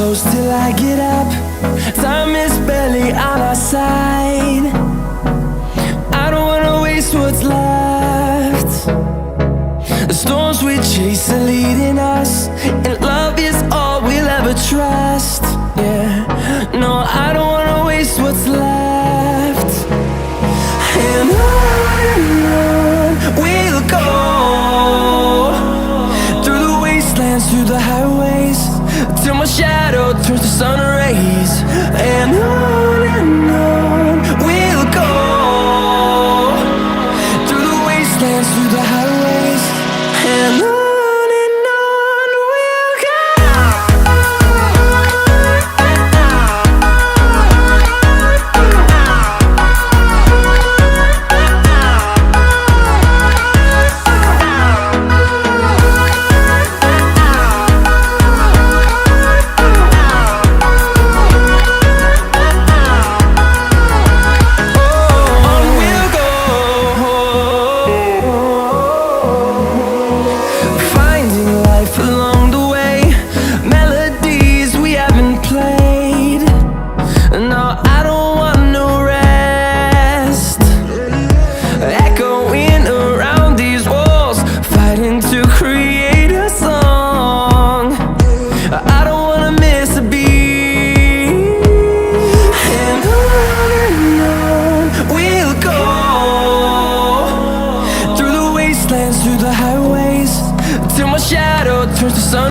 close till I get up. Time is barely on our side. I don't wanna waste what's left. The storms we chase are leading us, and love is all we'll ever trust. Yeah, no, I don't wanna waste what's left. And on we'll go, through the wastelands, through the highways, till my shadow turns to sun rays. And on we'll go, through the wastelands, through the highways, and on. Along the way, melodies we haven't played. No, I don't want no rest. Echoing around these walls, fighting to create a song. I don't wanna miss a beat. And on we'll go, through the wastelands, through the highways, till my shadow turns to sun.